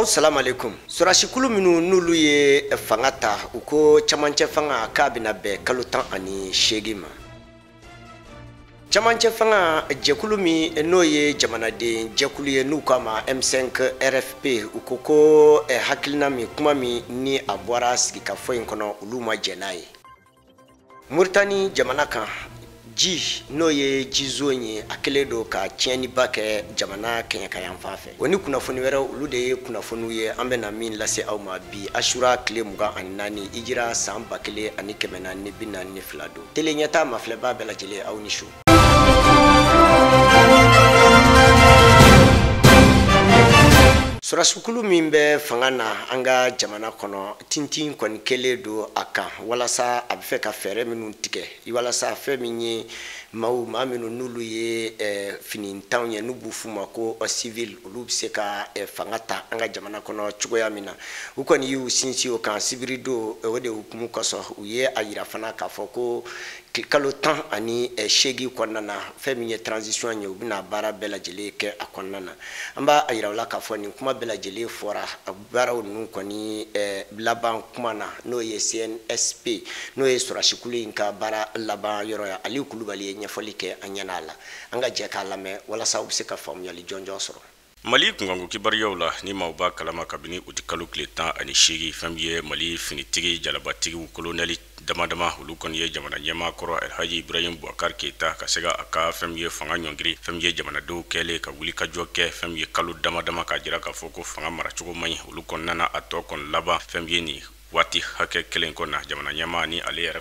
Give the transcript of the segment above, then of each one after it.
salam alaikum. Surashikulu minu nulu ye fangata uko chamanche fanga kabina be kalutan ani shegima. Chamanche fanga jekulu mi no ye jamanaden jekulu ye nukama M5 RFP ukoko hakilina mi kuma mi ni abwara sika foyin kono uluma jenai. Murtani jamanaka ji no ye jizonye akeledo ka tieni bake jamana kenya kayan fafe woni kuna foni wera ulude kuna fonu ye ambe na min lase awma bi ashura kle muga annani ijira samba kle ani kemena ni binani flado tele nyata mafleba bela jele awnishu Surasukulu mimbe fangana anga jamana kono tintin kon keledo aka walasa abife ka fere minu tike iwalasa fe minye mau maminu nulu ye finin tawnya nubu fuma ko civil ulubse ka fangata anga jamana kono chugoya mina ukoni yu sinsi o kan sibirido wode ukumu koso uye ayira fana ka foko kalo tan ani shegi konnana feminye transition nya ubina bara bela jele ke akonnana amba ayira wala ka foni kuma bela jele fora bara wonu koni laban kuma na no ye CNSP no ye surashikulu inka bara laban yoro ya ali kulubali nya folike anyanala anga je ka lame wala sa ubse ka fam yali jonjo soro Mali kungangu kibariyawla ni mauba kalama kabini utikalu kletan ani shigi famye Mali finitigi jalabatigi koloneli dama ulukon ye jamana nyama koro Alhaji Ibrahim Boubacar Keita kasega aka famye fanga nyongiri famye jamana do kele ka wuli ka joke famye kalu dama ka jira ka foko fanga marachugo mai ulukon nana atokon laba famye ni wati hake kelen kona jamana nyama ni ale yara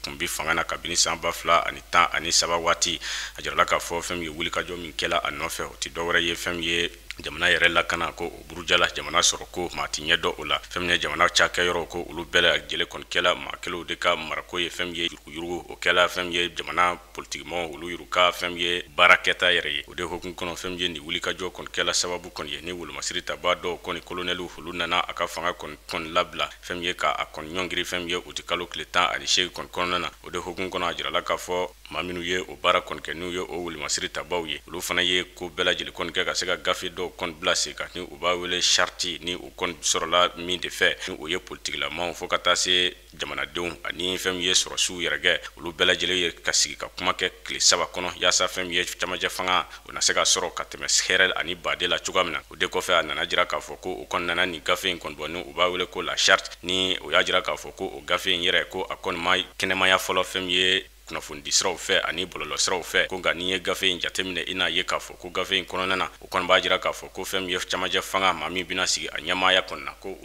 kumbi fanga na kabini samba fla ani ta ani saba wati ajara ka fo famye wuli ka jo min kela anofe oti dowra ye famye jamana yere lakana ko burujala jamana soroko matinye do ola femne jamana chaka yoro ko ulu bela jele kon kela makelo de ka marako ye femye yurugo o kela femye jamana politiquement ulu yuruka femye baraketa yere o de hokun kono femye ni wuli ka jo kon kela sababu kon ye ni wulu masirita ba do kon colonelu hulu nana aka fanga kon labla femye ka akon nyongiri femye utikalo kletan ani she kon konana o de hokun kono ajira la ka fo maminu ye o barakon ke nu ye o wulu masirita bawye ulu fana ye ko bela jele kon ke ka sega gafi do kon blase ka ni uba wele sharti ni u kon sorola min de fe ni o ye politique la man fo kata se jamana deun ani fem ye soro su yerage ulu bela jele ye kasigi ka kuma ke kle saba kono ya sa fem ye chamaje fanga ona sega soro kateme sherel ani bade la chugamna o de ko fe anana jira ka fo ko o kon nana ni gafe kon bonu uba wele ko la charte ni o ya jira ka fo ko o gafe yere ko akon mai kenema ya folo fem ye kuna fundi sraw fe ani bololo sraw fe ko ngani ye gafe njatemine ina ye kafo ko gafe kononana o kon bajira kafo ko fem ye chamaje fanga mami bina sigi anyama ya konna ko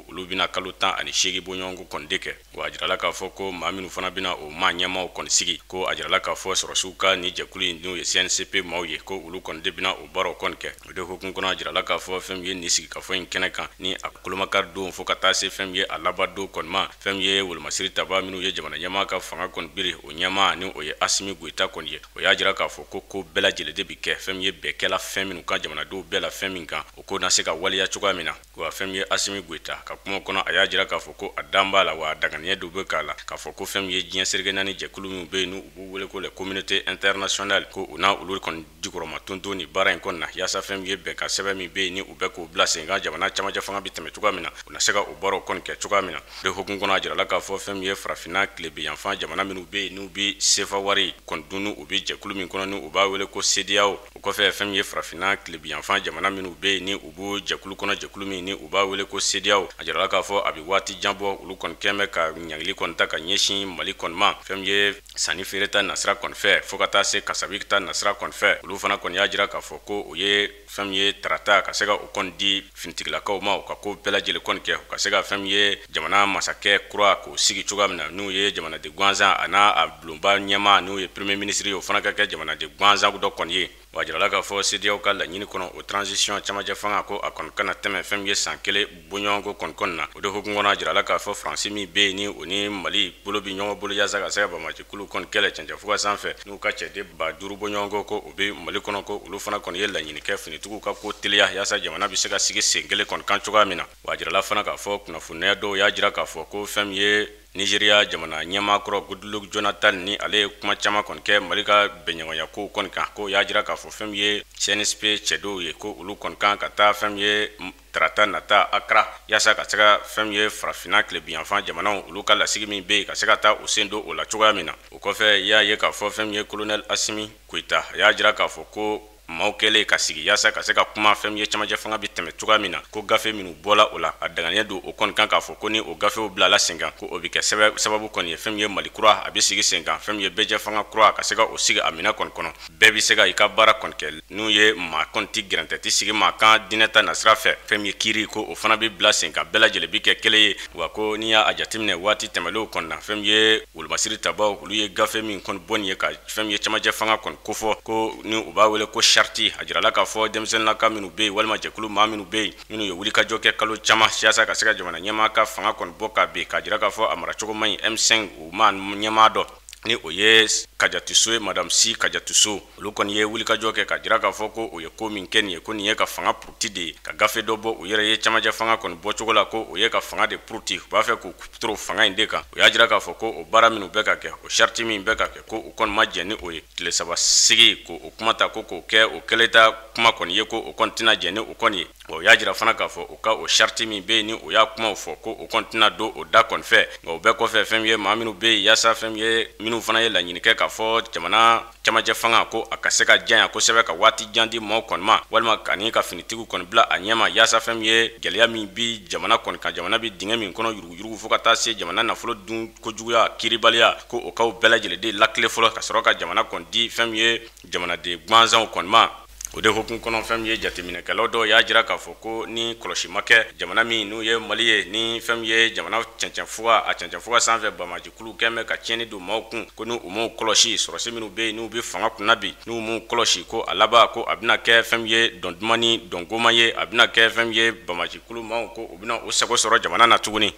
ulu bina kaluta ani shegi bonyongo kondeke wajira la kafo ko mami nu fana bina o manyama o kon sigi ko ajira la kafo sorosuka ni jekuli ni ye CNCP mawye ko ulu kon de bina o baro konke de hokun kono ajira la kafo fem ye ni sigi kafo keneka ni akuluma kardo fo kata se fem ye alabado kon ma fem ye wul masirita ba minu ye jamana nyama ka fanga kon biri o ma ni oye asimi guita konye o ya jira ka fo ko bela jele de bike femye bekela feminu ka jamana do bela feminka o ko na se ka wali ya chuga mina ko femye asimi guita ka kuma kono aya jira ka fo ko adamba la wa daga ne do be kala ka fo ko femye jien serge nani je kulumi be nu bu wele ko le communauté internationale ko una ulul kon jikoro matundu ni bara en konna ya sa femye be ka sebe mi be ni ube ko blase nga jamana chama ja fanga biteme chuga mina una se ka o boro kon ke chuga mina de hokun kono jira la ka fo femye frafina klebe yanfa jamana minu be nu bi sefa wari kon dunu ubi jekulu min kono ni uba wele ko CEDEAO ko fe fem ye frafina club yanfa jamana minu be ni ubu jekulu kono jekulu min ni uba wele ko CEDEAO ajara ka fo abi wati jambo ulu kon keme ka nyangli kon ta ka nyeshi mali kon ma fem ye sani fereta nasra kon fe fokata se kasabikta nasra kon fe ulu fana kon ya jira ka fo ko oye fem ye trata ka sega o kon di fintigla ka o ma ka ko bela jele kon ke ka sega fem ye jamana masake kura ko sigi chugamna nu ye jamana de gwanza ana ablumba nyama nu ye premier ministre yo fana ka ke jamana de gwanza do kon ye wajira la ka fo CEDEAO ka la nyini kono o transition chamaje fanga ko akon kana teme fem ye sankele bonyongo kon konna o de hokungona jira la ka fo France mi be ni oni Mali bolo bi nyongo bolo ya zaga sa ba ma kulu kon kele chanja fuga sanfe nu ka che de ba duru bonyongo ko o be Mali kono ko ulu fana kon ye la nyini ke fini tugu ka ko tilia ya sa jamana bi se ka sige sengele kon kan chuga mina wajira la fana ka fo kuna funne do ya jira ka fo ko fem ye Nigeria jamana ɲɛmaakɔrɔ Goodluck Jonathan ni ale ye kuma caman kɔni kɛ Mali ka bɛnɲɔgɔnya ko kɔni kan ko y'a jira k'a fɔ fɛn min ye CNSP cɛdɔw ye ko olu kɔni kan ka taa fɛn min ye tarata nata Accra yaasa ka se ka fɛn min ye farafinna tilebiyanfan jamanaw olu ka lasigi min bɛ yen ka se ka taa o sen don o la cogoya min na. O kɔfɛ y'a ye k'a fɔ fɛn min ye Colonel Assimi Goïta y'a jira k'a fɔ ko maaw kɛlen ka sigi yaasa ka se ka kuma fɛn min ye cɛmancɛ fanga bɛ tɛmɛ cogoya min na ko gafe minnu bɔla o la a danganiya don o kɔni kan k'a fɔ ko ni o gafew bilala sen kan ko o bɛ kɛ sababu kɔni ye fɛn min ye Mali kura a bɛ sigi sen kan fɛn min ye bɛɛjɛ fanga kura ka se ka o sigi a minɛ kɔni kɔnɔ bɛɛ bɛ se ka i ka baara kɔni kɛ n'u ye maa kɔni tɛ gɛrɛntɛ tɛ sigi maa kan diinɛ ta nasira fɛ fɛn min ye kiiri ko o fana bɛ bila sen kan bɛɛ lajɛlen bɛ kɛ kelen ye wa ko n'i y'a jateminɛ waati tɛmɛlenw kɔni na fɛn min ye wolomasiri tabaw olu ye gafe min kɔni bɔ nin ye ka fɛn min ye cɛmancɛ fanga kɔni kofɔ ko ni u b'a wele ko charte a jirala k'a fɔ denmisɛnninlaka minnu bɛ yen walima jɛkulu maa minnu bɛ yen minnu ye wulikajɔ kɛ kalo caman siyaasa ka se ka jamana ɲɛmaa ka fanga kɔni bɔ ka bin k'a jira k'a fɔ a maracogo man ɲi M5 u ma ɲɛmaa dɔ ni o ye Kajatuso ye Madame Si Kajatuso olu kɔni ye wulikajɔ kɛ ka jira k'a fɔ ko o ye ko min kɛ nin ye ko nin ye ka fanga puruti de ye ka gafe dɔ bɔ u yɛrɛ ye cɛmancɛ fanga kɔni bɔcogo la ko o ye ka fanga de puruti u b'a fɛ k'u toro fanga in de kan o y'a jira k'a fɔ ko o baara minnu bɛ ka kɛ o charte min bɛ ka kɛ ko o kɔni ma jɛn ni o ye tile saba sigi ko o kuma ta ko k'o kɛ o kɛlen ta kuma kɔni ye ko o kɔni tɛna jɛn ni o kɔni ye o y'a jira fana k'a fɔ o ka o charte min bɛ yen ni o y'a kumaw fɔ ko o kɔni tɛna don o da kɔni fɛ nka o bɛɛ kɔfɛ fɛn min ye maa minnu bɛ yen yaasa fɛn min ye minnu fana ye laɲini kɛ k'a fɔ jamana cɛmancɛ fanga ko a ka se ka janya kosɛbɛ ka waati jan di maaw kɔni ma walima k'ani ka finitigiw kɔni bila a ɲɛma yaasa fɛn min ye gɛlɛya min bi jamana kɔni kan jamana bi dingɛ min kɔnɔ yuruguyurugu fo ka taa se jamana nafolo dun kojuguya kiiribaliya ko o kaw bɛɛ lajɛlen de lakile fɔlɔ ka sɔrɔ ka jamana kɔni di fɛn min ye jamanaden gansanw kɔni ma o de hukumu kɔnɔ fɛn min ye jateminɛkɛlaw dɔw y'a jira k'a fɔ ko ni kɔlɔsi ma kɛ jamana min n'u ye Mali ye ni fɛn min ye jamana cɛncɛnfuga a cɛncɛnfuga sanfɛ bamajikulu kɛn bɛ ka tiɲɛni don maaw kun ko ni u m'u kɔlɔsi sɔrɔsi minnu bɛ yen n'u bɛ fanga kunna bi n'u m'u kɔlɔsi ko a laban ko a bɛna kɛ fɛn min ye dɔn duman ni dɔn goman ye a bɛna kɛ fɛn min ye bamajikulu maaw ko u bɛna o sago sɔrɔ jamana na tuguni.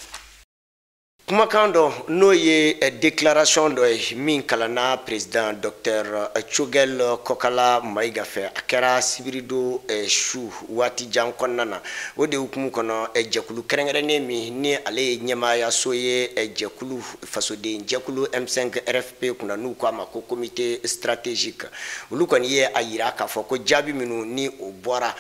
kumakan dɔ n'o ye déclaration dɔ ye min kalanna président Dr Choguel Kokala Maïga fɛ a kɛra sibirido su waati jan kɔnɔna na o de hukumu kɔnɔ jɛkulu kɛrɛnkɛrɛnnen min ni ale ye ɲɛmaayaso ye jɛkulu fasoden jɛkulu M5 RFP kunna n'u k'a ma ko comité stratégique olu kɔni ye a yira k'a fɔ ko jaabi minnu ni o bɔra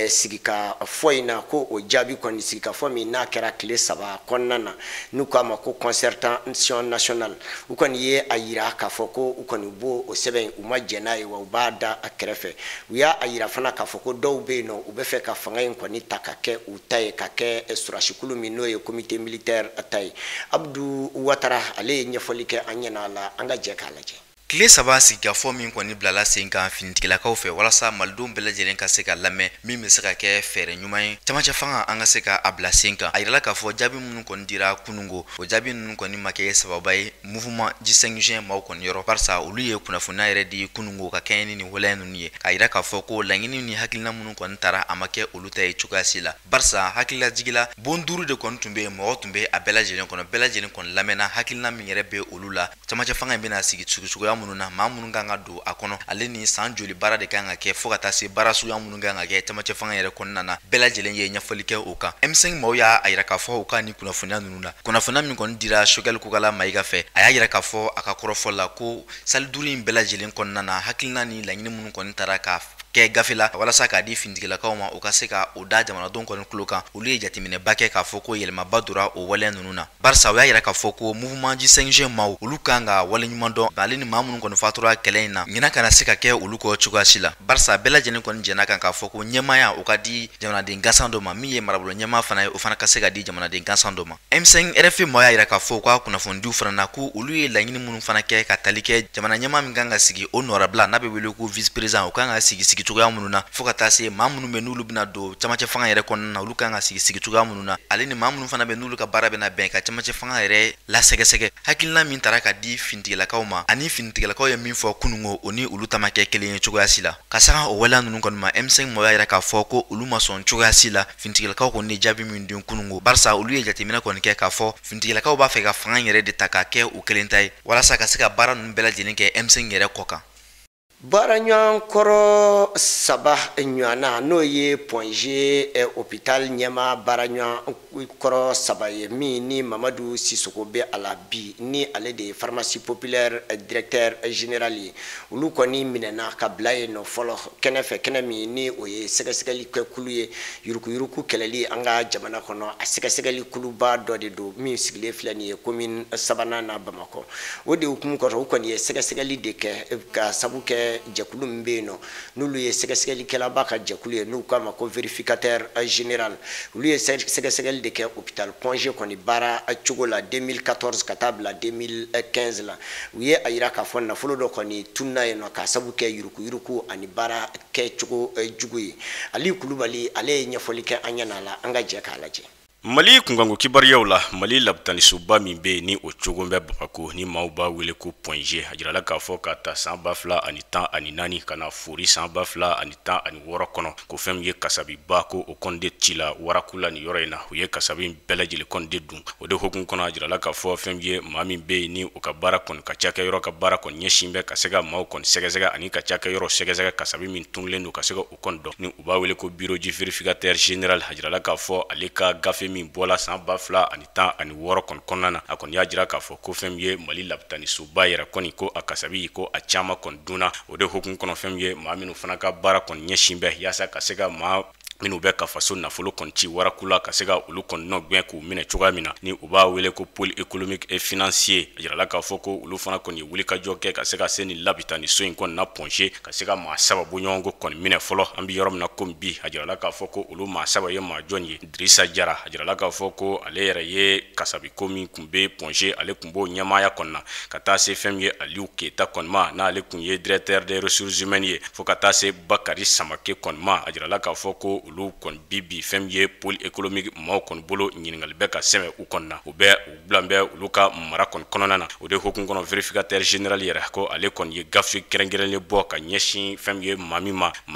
sigikafɔ in na ko o jaabi kɔni sigikafɔ min n'a kɛra tile 3 kɔnɔna na n'u k'a ma ko concertation nationale u kɔni ye a yira k'a fɔ ko u kɔni bo o sɛbɛn u ma jɛn n'a ye wa u b'a da a kɛrɛfɛ u y'a a yira fana k'a fɔ ko dɔw bɛ yen nɔ u bɛ fɛ ka fanga in kɔni ta ka kɛ u ta ye ka kɛ surasikulu min n'o ye comité militaire ta ye Abdou Ouattara ale ye ɲɛfɔli kɛ an ɲɛna a la an ka jɛ k'a lajɛ. Tile 3 sigikafɔ min kɔni bilala sen kan finitigilakaw fɛ walasa malidenw bɛɛ lajɛlen ka se ka lamɛn min bɛ se ka kɛ fɛɛrɛ ɲuman ye cɛmancɛ fanga an ka se ka a bila sen kan a yirala k'a fɔ jaabi minnu kɔni dira kunungo o jaabi ninnu kɔni ma kɛ sababa ye mouvement G5 juin maaw kɔni yɔrɔ barisa olu ye kunnafoniya yɛrɛ di kunungo ka kɛɲɛ ni nin waleya ninnu ye k'a yira k'a fɔ ko laɲini ni hakilina minnu kɔni taara a ma kɛ olu ta ye cogoya si la barisa hakilila jigila bon duuru de kɔni tun bɛ mɔgɔ tun bɛ a bɛɛ lajɛlen kɔnɔ bɛɛ lajɛlen kɔni lamɛnna hakilina min yɛrɛ bɛ olu la cɛmancɛ fanga in bɛna sigi cogoya minnu na maa minnu kan ka don a kɔnɔ ale ni san joli baara de kan ka kɛ fo ka taa se baara suguya minnu kan ka kɛ cɛmancɛ fanga yɛrɛ kɔnɔna na bɛɛ lajɛlen ye ɲɛfɔli kɛ o kan M5 maaw y'a yira k'a fɔ u ka ni kunnafoniya ninnu la kunnafoniya min kɔni dira Choguel Kokala Maïga fɛ a y'a yira k'a fɔ a ka kɔrɔfɔ la ko sali duuru in bɛɛ lajɛlen kɔnɔna na hakilina ni laɲini minnu kɔni taara ka kɛ gafe la walasa k'a di finitigilakaw ma u ka se ka o da jamanadenw kɔni tulo kan olu ye jateminɛba kɛ k'a fɔ ko yɛlɛmaba dora o waleya ninnu na barisa u y'a yira k'a fɔ ko mouvement G5 juin maaw olu kan ka wale ɲuman dɔn ale ni maa minnu kɔni fatura kɛlɛ in na ɲina kana se ka kɛ olu kɔ cogoya si la barisa bɛɛ lajɛlen kɔni jɛnna kan k'a fɔ ko ɲɛmaaya o ka di jamanaden gansan dɔ ma min ye marabolo ɲɛmaa fana ye o fana ka se ka di jamanaden gansan dɔ ma M5 RFP maaw y'a yira k'a fɔ u ka kunnafonidiw fana na ko olu ye laɲini minnu fana kɛ ka tali kɛ jamana ɲɛmaa min kan ka sigi o nɔrabila n'a bɛ wele ko vice président o kan ka sigi cogoya minnu na fo ka taa se maa minnu bɛ n'olu bɛna don cɛmancɛ fanga yɛrɛ kɔnɔna na olu kan ka sigi cogoya minnu na ale ni maa minnu fana bɛ n'olu ka baara bɛna bɛn ka cɛmancɛ fanga yɛrɛ lasɛgɛsɛgɛ hakilina min taara ka di finitigilakaw ma ani finitigilakaw ye min fɔ kunungo o ni olu ta ma kɛ kelen ye cogoya si la ka saga o waleya ninnu kɔni ma M5 maaw y'a yira k'a fɔ ko olu ma sɔn cogoya si la finitigilakaw kɔni ye jaabi min di kunungo barisa olu ye jateminɛ kɔni kɛ k'a fɔ finitigilakaw b'a fɛ ka fanga yɛrɛ de ta k'a kɛ u kelen ta ye walasa ka se ka baara ninnu bɛɛ lajɛlen kɛ M5 yɛrɛ kɔ kan Baranyan koro saba nyana no ye ponje hôpital nyama baranyan koro saba ye ni Mamadou Sissoko be alabi ni ale de pharmacie populaire directeur général ulu koni minena ka blaye no folo kenefe kenemi ni oye segaseli kulu ye yuruku keleli anga jamana kono a segaseli kulu ba do de do mi sigle flani ye commune sabana na Bamako wodi hukum ko koni ye segaseli de ke ka sabuke jakulu mbeno nulu ye segaseli kela baka jakulu ye nu kama ko vérificateur général lui ye segaseli de ke hôpital Ponge koni bara chugola 2014 katabla 2015 la wiye ayira ka fonna folo do koni tunna ye no ka sabuke yuruku ani bara ke chugo juguyi ali kulubali ale nyafoli ke anyana la anga je ka laje Mali kungango kibaryaw la Mali labtani suba min be ni o cogo bɛ Bamako ni maaw b'a wele ko Ponge a jirala k'a fɔ ka ta san 2014 kana fori san 2016 kɔnɔ ko fɛn min ye kasabi ba ko o kɔnde ci la warakula ni yɔrɔ in na u ye kasabi bɛɛ lajɛlen kɔnde dun o de hukumu kɔnɔ a jirala k'a fɔ fɛn min ye maa min be ni o ka baara kɔni ka cakɛ yɔrɔ ka baara kɔni ɲɛsin bɛ ka se ka maaw kɔni sɛgɛsɛgɛ ani ka cakɛ yɔrɔ sɛgɛsɛgɛ kasabi min tunlen don ka se ka o kɔni dɔn ni u b'a wele ko bureau du vérificateur général a jirala k'a fɔ ale ka gafe min bɔla san 2016 kɔnɔna na a kɔni y'a jira k'a fɔ ko fɛn ye Mali labtani suba yɛrɛ kɔni ko a kasabi ko a caman kɔni dunna o de hukumu kɔnɔ fɛn ye maa minnu fana ka baara kɔni ɲɛsin bɛ yaasa ka se ka maa minnu bɛ ka faso nafolo kɔni ci warakula ka se ka olu kɔni nɔ gwɛn k'u minɛ cogoya min na ni u b'a wele ko pôle économique et financier a jirala k'a fɔ ko olu fana kɔni ye wulikajɔ kɛ ka se ka se ni labitani so in kɔni na Ponge ka se ka maa saba bɔɲɔgɔnko kɔni minɛ fɔlɔ an bɛ yɔrɔ min na komi bi a jirala k'a fɔ ko olu maa saba ye maa jɔn ye Drissa Jara a jirala k'a fɔ ko ale yɛrɛ ye kasabi ko min kun bɛ Ponge ale kun b'o ɲɛmaaya kɔni na ka taa se fɛn min ye Aliou Keita kɔni ma n'ale kun ye directeur des ressources humaines ye fo ka taa se Bakari Samake kɔni ma a jirala k'a fɔ ko olu kɔni bibi fɛn ye pôle économique maaw kɔni bolo ɲiningali bɛ ka sɛmɛ u kɔni na u bilan bɛ olu ka mara kɔni kɔnɔna na o de hukumu kɔnɔ vérificateur général yɛrɛ ko ale kɔni ye gafe kɛrɛnkɛrɛnlen bɔ ka ɲɛsin fɛn ye maa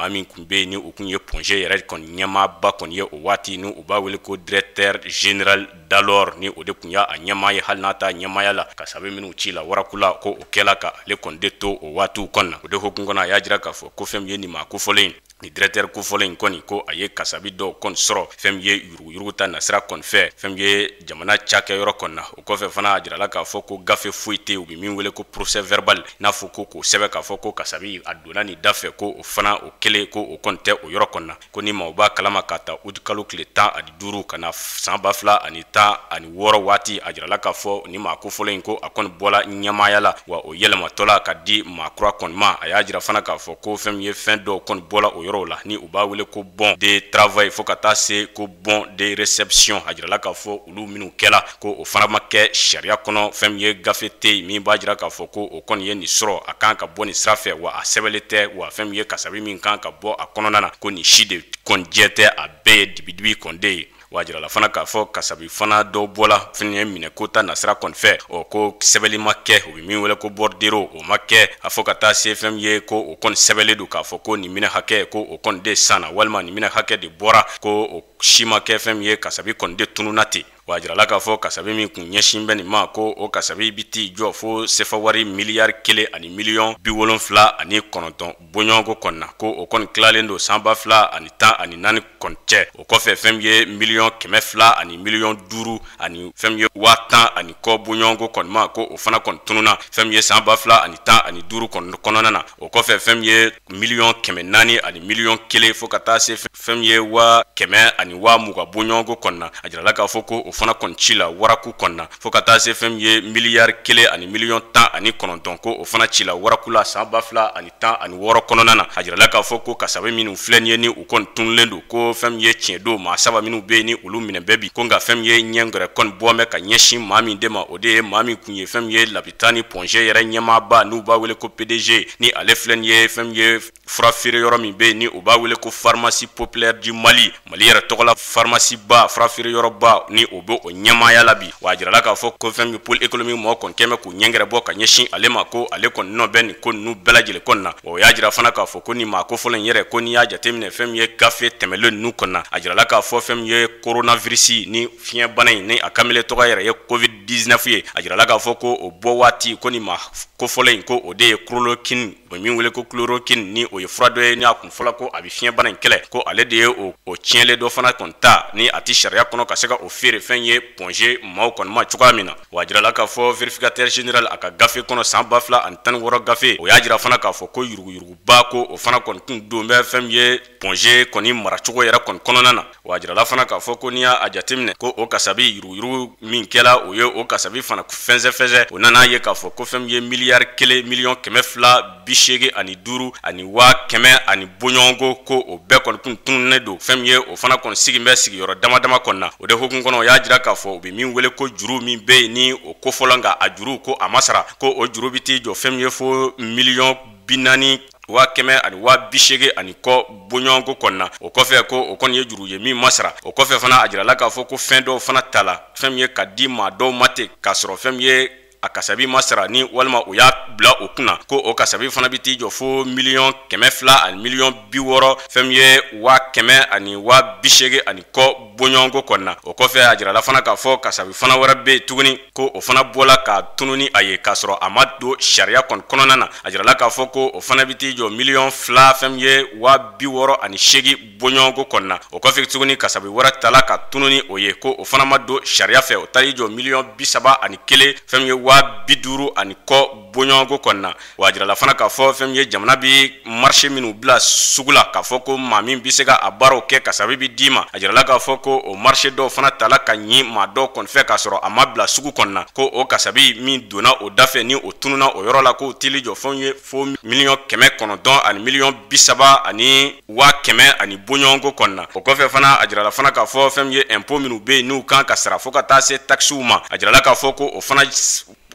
min kun bɛ ni u kun ye Ponge yɛrɛ kɔni ɲɛmaaba kɔni ye o waati ni u b'a wele ko directeur général d'alors ni o de kun y'a ɲɛmaa ye hali n'a ta ɲɛmaaya la ka sababu minnu ci la warakula ko o kɛla ka ale kɔni de to o waatiw kɔnɔ na o de hukumu kɔnɔ a y'a jira k'a fɔ ko fɛn ye nin maa kofɔlen ni directeur kofɔlen kɔni ko a ye kasabi dɔw kɔni sɔrɔ fɛn ye yurugu ta nasira kɔni fɛ fɛn ye jamana cakɛyɔrɔ kɔni na o kɔfɛ fana a jirala k'a fɔ ko gafe foyi tɛ u bɛ min wele ko procès verbal n'a fɔ ko k'o sɛbɛn k'a fɔ ko kasabi a donna nin da fɛ ko o fana o kelen ko o kɔni tɛ o yɔrɔ kɔni na ko ni maaw b'a kalama k'a ta août kalo tile 15 ka na san 2016 waati a jirala k'a fɔ ni maa kofɔlen ko a kɔni bɔla ɲɛmaaya la wa o yɛlɛmatɔla ka di maa kura kɔni ma a y'a jira fana k'a fɔ ko fɛn ye fɛn dɔw kɔni bɔla o yɔrɔ la ni u b'a wele ko bon de travail fo ka taa se ko bon de réception a jirala k'a fɔ olu minnu kɛla ko o fana ma kɛ sariya kɔnɔ fɛn ye gafe tɛ min b'a jira k'a fɔ ko o kɔni ye nin sɔrɔ a kan ka bɔ nin sira fɛ wa a sɛbɛnlen tɛ wa fɛn ye kasabi min kan ka bɔ a kɔnɔna na ko nin si de kɔni jɛ tɛ a bɛɛ ye dibidibi kɔni de ye wa jirala fana k'a fɔ kasabi fana dɔw bɔla fɛn ye minɛ ko ta nasira kɔni fɛ ko sɛbɛnli ma kɛ o bɛ min wele ko bordero o ma kɛ a fɔ ka taa se fɛn ye ko o kɔni sɛbɛnlen don k'a fɔ ko nin minɛ hakɛ ko o kɔni de sanna walima nin minɛ hakɛ de bɔra ko o si ma kɛ fɛn ye kasabi kɔni de tununa ten wa jirala k'a fɔ kasabi min kun ɲɛsin bɛ nin ma ko o kasabi bi t'i jɔ fo sefa wari miliyari 1 ani miliyɔn 79 bɔɲɔgɔnko kɔni na ko o kɔni tilalen don san 2014 kɔni cɛ o kɔfɛ fɛn ye miliyɔn 200 ani miliyɔn 5 ani fɛn ye 10 ani kɔ bɔɲɔgɔnko kɔni ma ko o fana kɔni tununa fɛn ye san 2015 kɔni kɔnɔna na o kɔfɛ fɛn ye miliyɔn 400 ani miliyɔn 1 fo ka taa se fɛn ye 100 ani 20 bɔɲɔgɔnko kɔni na a jirala k'a fɔ ko o fana kɔni ci la waraku kɔni na fo ka taa se fɛn ye miliyari 1 ani miliyɔn 19 ko o fana ci la waraku la san 2016 kɔnɔna na a jirala k'a fɔ ko kasabi minnu filɛ nin ye ni u kɔni tunulen don ko fɛn ye tiɲɛ don maa saba minnu bɛ ni olu minɛ bɛɛ bi ko nka fɛn ye ɲɛngɛrɛ kɔni bɔmɛ ka ɲɛsin maa min de ma o de ye maa min kun ye fɛn ye labitani Ponge yɛrɛ ɲɛmaaba n'u b'a wele ko PDG ni ale filɛ nin ye fɛn ye fura feere yɔrɔ min bɛ ni o b'a wele ko pharmacie populaire du Mali yɛrɛ tɔgɔ la pharmacie ba fura feere yɔrɔ ba ni o bo o nyamaya labi wajira la ka fo ko fem pôle économique mo kon keme ku nyengere bo ka nyeshi ale ma ko ale kon no ben ko nu belajile konna o yajira fana ka fo ko ni ma ko folen yere ko ni ya jatemine fem ye gafe temelo nu konna ajira la ka fo fem ye coronavirus ni fien banay ni akamile to yere ye covid-19 ye ajira la ka fo ko o bo wati ko ni ma ko folen ko o de chloroquine bo mi wele ko chloroquine ni o ye frado ni akun fola ko abi fien banay kele ko ale de o tienle do fana konta ni ati sharia kono ka seka o fere fen ye ponger ma kon ma chuka mina wajira la ka fo vérificateur général aka gafe kono sambafla antan woro gafe o yajira fana ka fo ko yurugu ba ko o fana kon kun do me fem ye ponger koni mara chuko yera kon kono nana wajira la fana ka fo ko niya ajatimne ko o kasabi yuru min kela o ye o kasabi fana ku fenze o nana ye ka fo ko fem ye milliard kele million kemefla bishege ani duru ani wa keme ani bonyongo ko o be kon kun tunne do fem ye o fana kon sigi mbe sigi yoro dama konna o de hokun kono yajira ka fo be min wele ko juru min be ni o ko folanga a juru ko amasara ko o juru biti jo fem ye fo million binani wa keme ani wa bishege ani ko bonyongo konna o kofe ko o kon ye juru ye mi masara o kofe fana ajira la ka fo ko fin do fana tala fem ye kadima do mate kasro fem ye akasabi masara ni walma o ya bla okuna ko o kasabi fana biti jo fo million kemefla ani million biworo fem ye wa keme ani wa bishege ani ko bonyongo konna o kofe ajira la fana ka fo kasabi fana wara be tuguni ko o fana bola ka tununi aye kasro amado sharia kon kononana ajira la ka fo ko o fana biti jo million fla fem ye wa biworo ani shegi bonyongo konna o kofe tuguni kasabi wara tala ka tununi oye ko o fana mado sharia fe o tali jo million bisaba ani kele fem ye wa biduru ani ko bonyongo konna wajira la fana ka fo fem ye jamana bi marché minu bla sugula ka fo ko mami bisega abaro ke kasabi bi dima ajira la ka fo ko o marché do fana tala ka nyi ma do kon fe ka soro amabla sugu konna ko o kasabi mi dona o dafe ni o tununa o yoro la ko tili jo fo ye fo million keme kono don ani million bisaba ani wa keme ani bonyongo konna o ko fe fana ajira la fana ka fo fem ye impôt minu be nu kan ka sara fo ka ta se taxuma ajira la ka fo ko o fana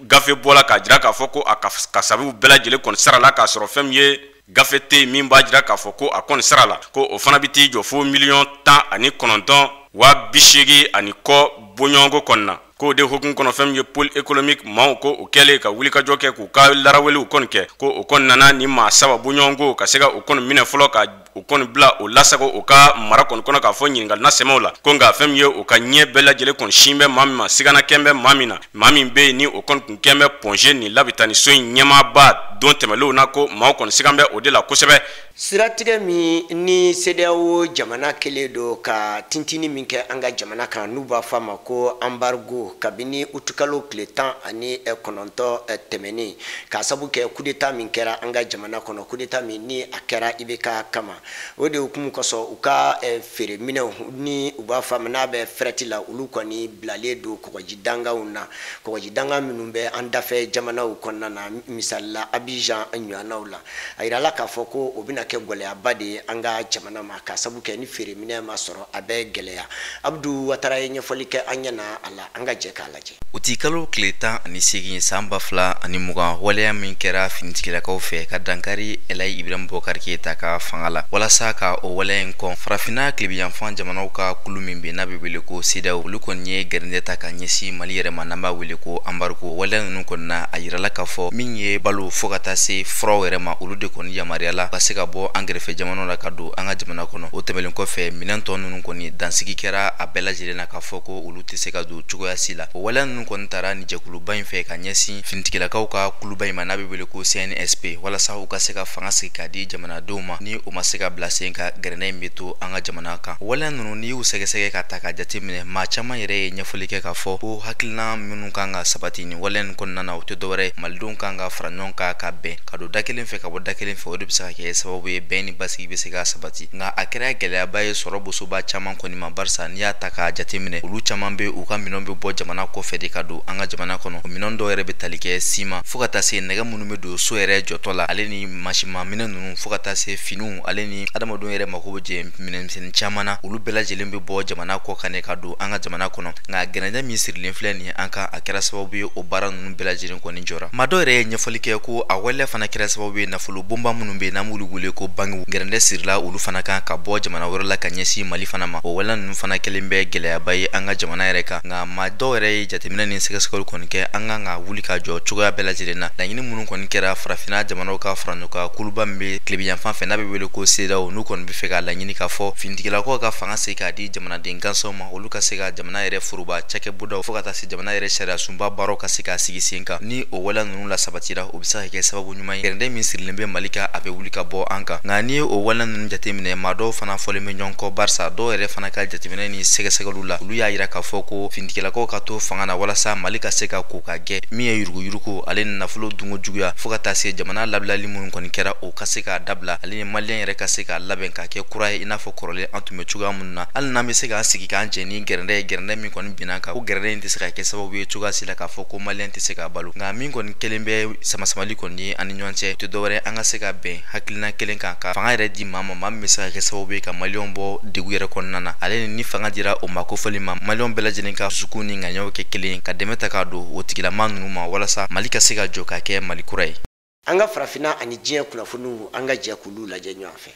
gafe bola ka jira ka fo ko akasabi bela jele kon sara la ka soro fem ye gafe te min ba jira ka fo ko akon sara la ko o fana biti jo fo million tan ani kononton wa bishigi ani ko bonyongo konna ko de hokun kono fem ye pôle économique ma ko o kele ka wuli ka joke ku ka laraweli o kon ke ko o kon nana ni ma saba bonyongo ka sega o kon mine folo ka o kon bla o lasago o ka mara kon kono ka fo nyingal na semola ko nga fem ye o ka nye bela jele kon shimbe mamma sigana kembe mamina mami be ni o kon kun kembe ponger ni labitani so nyama ba don temelo na ko ma kon sigambe o de la kosebe siratige mi ni CEDEAO jamana kele do ka tintini minke anga jamana kan nuba fama ko embargo kabini utukalo kletan ani kononto temeni ka sabu ke coup d'état min kera anga jamana kono coup d'état min ni akera ibeka kama ode hukumu koso uka fere mine ni uba fama na be freti la uluko ni blale do ko jidanga minumbe andafe jamana ukonna na misalla Abidjan anyanaula ayira la ka foko obina ke gole abade anga jamana ma ka sabu ke ni fere mine ma soro abe geleya Abdou Watara yenye folike anyana ala anga je kalaje utikalo kleta ani sigi samba fla ani muga wala min kera fintikila ka fe ka dankari elai Ibrahim Bokar Keita ka fangala wala saka o wala en kon frafina klibi enfant jamana ka kulumimbe na bibele ko CEDEAO lukon nye gernde ta ka nyesi mali yere manamba wele ko ambarko wala nun kon na ayira la ka fo min ye balu fogata se fro yere ma ulude kon ya mariala paseka bo angrefe jamana la kado anga jamana kono o temelen ko fe minan ton nun kon ni dansigi kera abela jire na ka fo ko ulute se ka do chugo ya sila wala nun kon tara ni jakulu bain fe ka nyesi fintikila ka ka kulubai manabe wele ko CNSP wala sa u ka se ka fanga se ka di jamana doma ni o maseka blasenka grenay meto anga jamana ka wala nun ni u sege ka taka jatimne ma chama yere nyafolike ka fo o hakilna minu kanga sabatini wala kon nana o todore maldun kanga franonka ka be kado dakelen fe ka bo dakelen fe odo bisa ke sababu ye beni basi be sega sabati nga akira gele baye sorobo so ba chama ko ni mabarsa ni ataka jatimne ulu chama be u ka minombe bo jamana ko fe de kado anga jamana kono minondo yere be talike sima fukata se nega munume do so yere jotola aleni mashima minanu fukata se finu aleni adama do yere makobo je minen sen chamana ulu bela jelembe bo jamana ko kane kado anga jamana kono nga genada misir l'infleni anka akira sababu ye o bara nunu bela jelen ko ninjora mado yere nyefolike ko a wale fana kɛra sababu ye nafolo bomba minnu be na mulu wule ko bangi gɛrɛndɛ sirila olu fana kan ka bɔ jamana wɛrɛ la ka ɲɛsin Mali fana ma. O wala ninnu fana kelen bɛ gɛlɛyaba ye an ka jamana yɛrɛ kan. Nka ma dɔw yɛrɛ ye jateminɛ ni sɛgɛsɛgɛli kɔni kɛ an kan ka wuli ka jɔ cogoya bɛɛ lajɛlen na. Laɲini minnu kɔni kɛra farafina jamanaw ka fara ɲɔgɔn kan kuluba min bɛ tilebiyanfan fɛ n'a bɛ wele ko CEDEAO n'u kɔni bɛ fɛ ka laɲini ka fɔ finitigilakaw ka fanga se k'a di jamanaden gansanw ma olu ka se ka jamana yɛrɛ foroba cakɛbɔdaw fo ka taa se jamana yɛrɛ sariya sunba baaraw ka se ka sigi sen kan. Ni o wala ninnu la sabatira o bɛ se ka kɛ sababu ɲuman ye gɛrɛndɛ min sirilen bɛ Mali kan a bɛ wuli ka bɔ an kan. Nka ni o wala ninnu jateminɛ maa dɔw fana fɔlen bɛ ɲɔgɔn kɔ barisa dɔw yɛrɛ fana ka jateminɛ ni sɛgɛsɛgɛliw la olu y'a yira k'a fɔ ko finitigilakaw ka to fanga na walasa Mali ka se ka ko ka gɛ min ye yuruguyurugu ale ni nafolo dungo juguya fo ka taa se jamana labilali minnu kɔni kɛra o ka se k'a dabila ale ni maliyɛn yɛrɛ ka se k'a labɛn ka kɛ kura ye i n'a fɔ kɔrɔlen an tun bɛ cogoya minnu na. Hali n'an bɛ se k'an sigi k'an jɛ ni gɛrɛndɛ ye gɛrɛndɛ min kɔni binna kan ko gɛrɛndɛ in tɛ se ka kɛ sababu ye cogoya si la k'a fɔ ko maliyɛn tɛ se ka balo. Nka min kɔni kelen bɛ samasamali kɔni ye an ni ɲɔgɔn cɛ tɛ dɔwɛrɛ an ka se ka bɛn hakilina kelen kan ka fanga yɛrɛ di maa ma min bɛ se ka kɛ sababu ye ka maliyɛnw bɔ degun yɛrɛ kɔnɔna na. Ale ni fanga dira o ma kofɔli ma maliyɛnw bɛɛ lajɛlen ka dusukun ni ŋaɲaw kɛ kelen ka dɛmɛ ta k'a don o tigilama ninnu ma walasa Mali ka se ka jɔ ka kɛ Mali kura ye. An ka farafina ani diɲɛ kunnafoniw an ka jɛ k'olu lajɛ ɲɔgɔn fɛ.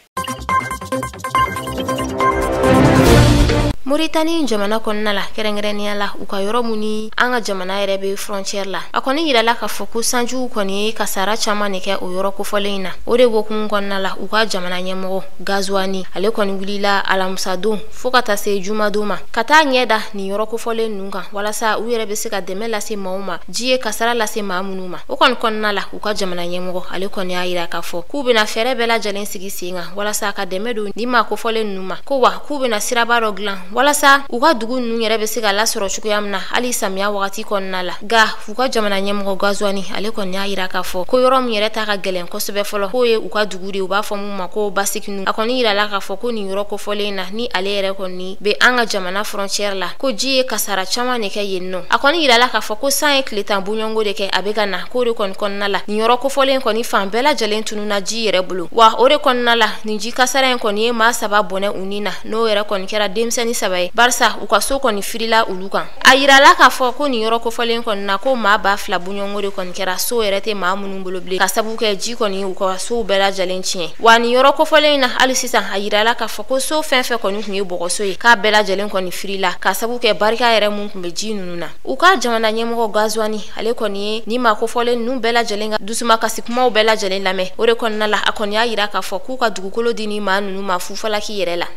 Mauritanie jamana kɔnɔna la kɛrɛnkɛrɛnnenya la u ka yɔrɔ mun ni an ka jamana yɛrɛ bɛ frontière la a kɔni yirala k'a fɔ ko sanjiw kɔni ye kasara caman de kɛ o yɔrɔ kofɔlen in na. O de hokumu kɔnɔna la u ka jamana ɲɛmɔgɔ Gazwani ale kɔni wulila alamusadon fo ka taa se jumadon ma ka taa ɲɛ da nin yɔrɔ kofɔlen ninnu kan walasa u yɛrɛ bɛ se ka dɛmɛ lase maaw ma ji ye kasara lase maa minnu ma. O kɔni kɔnɔna la u ka jamana ɲɛmɔgɔ ale kɔni y'a yira k'a fɔ k'u bɛna fɛɛrɛ bɛɛ lajɛlen sigi sen kan walasa ka dɛmɛ don ni maa kofɔlen ninnu ma ko wa k'u bɛna siraba dɔ dilan walasa u ka dugu ninnu yɛrɛ bɛ se ka lasɔrɔ cogoya min na hali samiya wagati kɔnɔna la. Ga u ka jamana ɲɛmɔgɔ Gazwani ale kɔni y'a yira k'a fɔ ko yɔrɔ min yɛrɛ ta ka gɛlɛn kosɛbɛ fɔlɔ k'o ye u ka dugu de u b'a fɔ mun ma ko Basikinu. A kɔni yirala k'a fɔ ko nin yɔrɔ kofɔlen na ni ale yɛrɛ kɔni bɛ an ka jamana frontière la ko ji ye kasara caman de kɛ yen nɔ. A kɔni yirala k'a fɔ ko san ye tile 10 bɔɲɔngo de kɛ a bɛ ka na k'o de kɔni kɔnɔna la nin yɔrɔ kofɔlen kɔni fan bɛɛ lajɛlen tununa ji yɛrɛ bolo wa o de kɔnɔna la nin ji kasara in kɔni ye maa 3 bɔnɛ u ni na n'o yɛrɛ kɔni kɛra denmisɛnnin 3 ye barisa u ka so kɔni firila olu kan. A yirala k'a fɔ ko nin yɔrɔ kofɔlen kɔni na ko maa 2,000 bɔɲɔngo de kɔni kɛra so yɛrɛ tɛ maa minnu bolo bilen ka sabu kɛ ji kɔni u ka sow bɛɛ lajɛlen tiɲɛ. Wa nin yɔrɔ kofɔlen na hali sisan a yirala k'a fɔ ko so fɛn fɛn kɔni tun ye bɔgɔso ye k'a bɛɛ lajɛlen kɔni firila ka sabu kɛ barika yɛrɛ mun tun bɛ ji ninnu na. U ka jamana ɲɛmɔgɔ Gazwani ale kɔni ye ni maa kofɔlen ninnu bɛɛ lajɛlen ka dusumakasi kumaw bɛɛ lajɛlen lamɛn. O de kɔnɔna la a kɔni y'a yira k'a fɔ k'u ka dugukolo di ni maa ninnu ma fufalaki yɛrɛ la.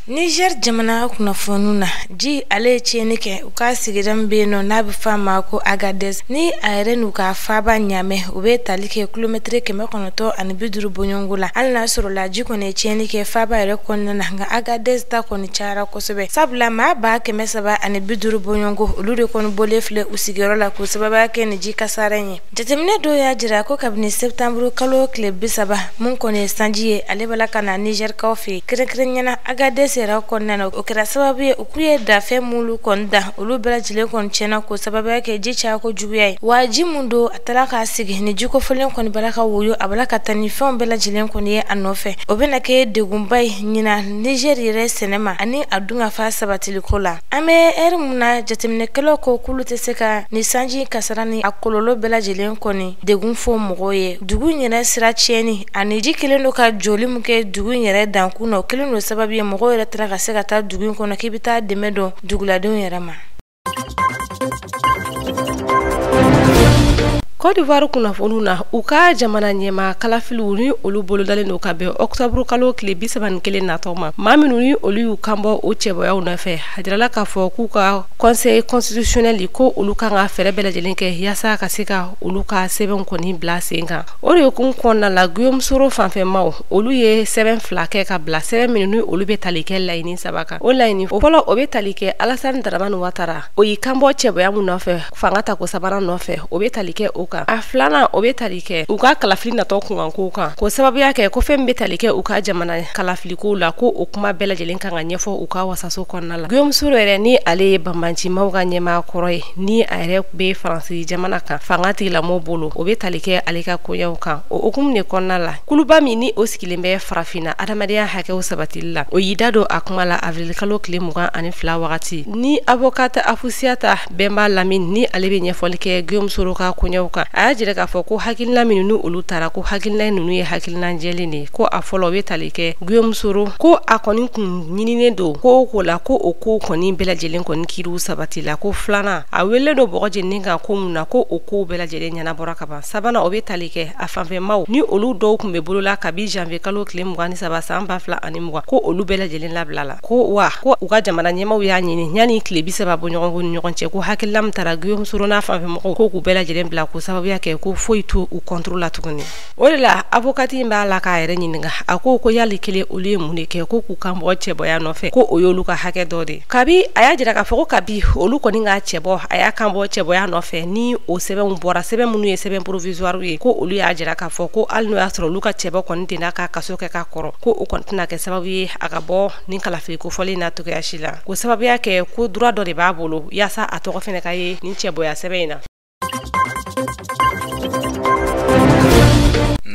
Niger jamana kunnafoniw na ji ale ye tiɲɛni kɛ u ka sigida min bɛ yen nɔ n'a bɛ fɔ a ma ko Agadez ni a yɛrɛ n'u ka faaba ɲamɛ u bɛ tali kɛ kilomɛtiri 950 bɔɲɔngo la hali n'a sɔrɔ la ji kɔni ye tiɲɛni kɛ faaba yɛrɛ kɔnɔna na nka Agadez ta kɔni cayara kosɛbɛ sabula maa 350 bɔɲɔngo olu de kɔni bɔlen filɛ u sigiyɔrɔ la k'o sababuya kɛ ni ji kasara in ye. Jateminɛ dɔw y'a jira ko kabini septembre kalo tile 30 mun kɔni ye sanji ye ale bala ka na Nigerkaw fɛ kɛrɛnkɛrɛnnenya Agadez yɛrɛ kɔnɔna na o kɛra sababu ye u k'u ye dafɛn minnu kɔni da olu bɛɛ lajɛlen kɔni tiɲɛna k'o sababuya kɛ ji caya ko juguya ye wa ji mun don a taara k'a sigi ni ji kofɔlen kɔni bala ka woyo a bala ka taa ni fɛnw bɛɛ lajɛlen kɔni ye a nɔfɛ o bɛna kɛ degunba ye ɲina Niger yɛrɛ sɛnɛ ma ani a dunkafa sabatiliko la. An bɛ ɛri mun na jateminɛkɛlaw ko k'olu tɛ se ka ni sanji kasara ni a kɔlɔlɔ bɛɛ lajɛlen kɔni degun fɔ mɔgɔw ye. Dugu in yɛrɛ sira tiɲɛni ani ji kelen don ka joli mun kɛ dugu in yɛrɛ dankun na o kelen don sababu ye mɔgɔw yɛrɛ taara ka se ka taa dugu in kɔnɔ k'i bɛ taa dɛmɛ don duguladenw yɛrɛ ma. Côte d'Ivoire kunnafoniw na u ka jamana ɲɛma kalafiliw ni olu bolodalen don ka bɛn octobre kalo tile 31 natɔ ma maa minnu ni olu y'u kanbɔ o cɛbɔyaw nɔfɛ a jirala k'a fɔ k'u ka conseil constitutionnel ko olu kan ka fɛɛrɛ bɛɛ lajɛlen kɛ yaasa ka se ka olu ka sɛbɛn kɔni bila sen kan. O de hukumu kɔnɔna la Guillaume Soro fanfɛmaw olu ye sɛbɛn 2 kɛ ka bila sɛbɛn minnu ni olu bɛ tali kɛ laɲini 3 kan. O laɲini o fɔlɔ o bɛ tali kɛ Alassane Dramane Ouattara o y'i kanbɔ cɛbɔya mun nɔfɛ fanga ta ko 3nan nɔfɛ o bɛ tali kɛ o kan a filana o be tali kɛ u ka kalafili natɔ kunkanko kan ko sababuya kɛ ko fɛn be tali kɛ u ka jamana kalafiliko la ko o kuma bɛɛ lajɛlen kan ka ɲɛfɔ u ka wasaso kɔnɔna la Guillaume Soro yɛrɛ ni ale ye banbanci-maaw ka ɲɛmaa kɔrɔ ye ni a yɛrɛ be Faransi jamana kan fanga tigilamɔgɔw bolo o be tali kɛ ale ka koɲɛw kan o hukumu de kɔnɔna la kuluba min ni o sigilen bɛ farafina adamadenya hakɛw sabatili la o y'i da don a kuma la avril kalo tile 22 wagati ni avocat Afusiyata Bemba Lamine ni ale be ɲɛfɔli kɛ Guillaume Soro ka koɲɛw kan a y'a jira k'a fɔ ko hakilina minnu ni olu tara ko hakilina ninnu ye hakilina jɛlen de ko a fɔlɔ be tali kɛ Guillaume Soro ko a kɔni kun ɲininen don ko ko la ko o ko kɔni bɛɛ lajɛlen kɔni kiriw sabati la ko filana a wele do bɔgɔ jeninen kan ko mun na ko o ko bɛɛ lajɛlen ɲɛnabɔra ka ban sabana o be tali kɛ a fanfɛmaw ni olu dɔw kun be bolola kabi janvier kalo tile 23 san 2020 ko olu bɛɛ lajɛlen labila la ko wa ko u ka jamana ɲɛmaw y'a ɲini yani tile 30 bɔ ɲɔgɔn ko ni ɲɔgɔn cɛ ko hakilila min tara Guillaume Soro n'a fanfɛmɔgɔw ko k'u bɛɛ lajɛlen bila ko sababuya kɛ ko foyi to u contrôle la tuguni o de la avocati b'a la k'a yɛrɛ ɲininka a ko yali kelen olu ye mun de kɛ ko k'u kan bɔ cɛbɔya nɔfɛ ko o y'olu ka hakɛ dɔ de kabi a y'a jira k'a fɔ ko kabi olu kɔni ka cɛbɔ a y'a kan bɔ cɛbɔya nɔfɛ ni o sɛbɛnw bɔra sɛbɛn minnu ye sɛbɛn provisoire ye ko olu y'a jira k'a fɔ ko hali n'o y'a sɔrɔ olu ka cɛbɔ kɔni tɛ n'a ka kaso kɛ ka kɔrɔ ko o kɔni tɛna kɛ sababu ye a ka bɔ ni kalafiliko fɔlen na togoya si la ko sababuya kɛ ko droit dɔ de b'a bolo yaasa a tɔgɔ fɛnɛ ka ye ni cɛbɔya sɛbɛn in na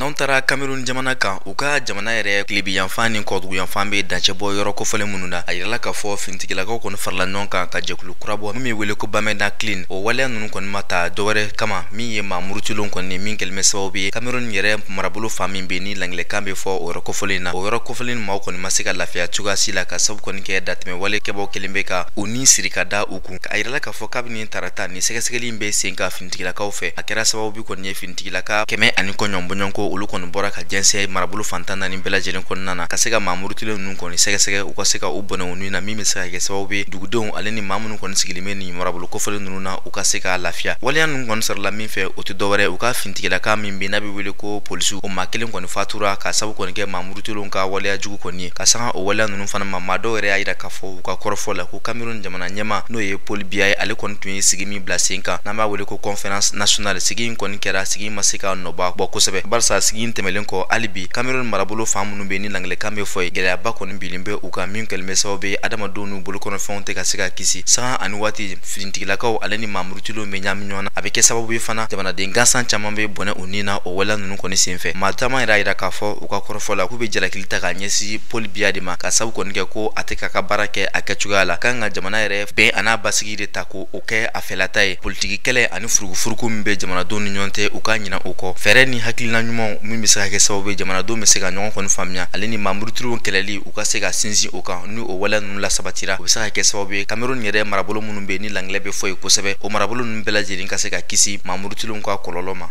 n'anw taara Cameroun jamana kan u ka jamana yɛrɛ tilebiyanfan ni kɔduguyanfan be dancɛbɔ yɔrɔ kofɔlen minnu na a yirala k'a fɔ finitigilakaw kɔni farala ɲɔgɔn kan ka jɛkulu kura bɔ min be wele ko Bamenda Clean o waleya ninnu kɔni ma ta dɔwɛrɛ kama min ye maa murutilenw kɔni min kɛlen bɛ sababu ye Cameroun yɛrɛ marabolo fan min be ni langilɛkan be fɔ o yɔrɔ kofɔlen na o yɔrɔ kofɔlen maaw kɔni ma se ka lafiya cogoya si la ka sababu kɔni kɛ datɛmɛ wale kɛbɔ kelen be ka u ni siri ka da u kun a yirala k'a fɔ kabini tarata ni sɛgɛsɛgɛli be sen ka finitigilakaw fɛ a kɛra sababu kɔni ye finitigilaka 100 ani kɔɲɔnbɔɲɔnko olu kɔni bɔra ka jɛnsɛ marabolo fantan naani bɛɛ lajɛlen kɔnɔna na ka se ka maa murutilen ninnu kɔni sɛgɛsɛgɛ u ka se ka u bɔnɛ u na min be se ka kɛ sababu ye dugudenw ale ni maa minnu kɔni sigilen bɛ nin marabolo kofɔlen ninnu na u ka se ka lafiya waleya ninnu kɔni sɔrɔla min fɛ o tɛ dɔwɛrɛ u ka finitigilaka min be n'a be wele ko polisiw o maa kelen kɔni fatura ka sababu kɔni kɛ maa murutilenw ka waleya jugu kɔni ye ka sanga o waleya ninnu fana ma maa dɔw yɛrɛ y'a yira k'a fɔ u ka kɔrɔfɔ la ko Cameroun jamana ɲɛma n'o ye Paul Biya ye ale kɔni tun ye sigi min bila sen kan n'an b'a wele ko conférence nationale sigi in kɔni kɛra sigi ma se ka nɔba bɔ kosɛbɛ barisa sigi in tɛmɛlen kɔ hali bi Cameroun marabolo fan minnu be ni langilɛkan be fɔ ye gɛlɛyaba kɔni bilen bɛ u ka min kɛlen bɛ sababu ye adamadenw n'u bolokɔnɔfɛnw tɛ ka se ka kisi sanga ani waati finitigilakaw ale ni maa murutilenw be ɲami ɲɔgɔn na a be kɛ sababu ye fana jamanaden gansan caman be bɔnɛ u ni na o waleya ninnu kɔni senfɛ maa caman yɛrɛ yira k'a fɔ u ka kɔrɔfɔ la k'u be jalakili ta ka ɲɛsin Paul Biya de ma ka sababu kɔni kɛ ko a tɛ ka ka baara kɛ a kɛcogoya la kan ka jamana yɛrɛ bɛn a n'a basigi de ta ko o kɛ a fɛlata ye politiki kɛlɛ ani furugufurugu min be jamanadenw ni ɲɔgɔn tɛ u ka ɲina o kɔ fɛɛrɛ ni hakilina ɲumanw min be se ka kɛ sababu ye jamanadenw be se ka ɲɔgɔn kɔni faamuya ale ni maa murutilenw kɛlɛli u ka se ka sinsin o kan ni o waleya ninnu lasabatira o be se ka kɛ sababu ye Cameroun yɛrɛ marabolo minnu be ni langilɛ be fɔ ye kosɛbɛ o marabolo ninnu bɛɛ lajɛlen ka se ka kisi maa murutilenw ka kɔlɔlɔ ma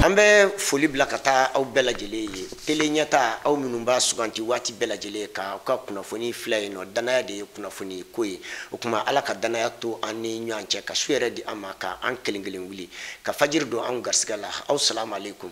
an bɛ foli bila ka taa aw bɛɛ lajɛlen ye tele ɲɛta aw minnu b'a suganti waati bɛɛ lajɛlen ka aw ka kunnafoni filɛ yen nɔ danaya de ye kunnafoni ko ye o kuma ala ka danaya to an ni ɲɔgɔn cɛ ka su yɛrɛ di an ma ka an kelen kelen wuli ka fajiri don an garisɛgɛ la aw salamu aleykum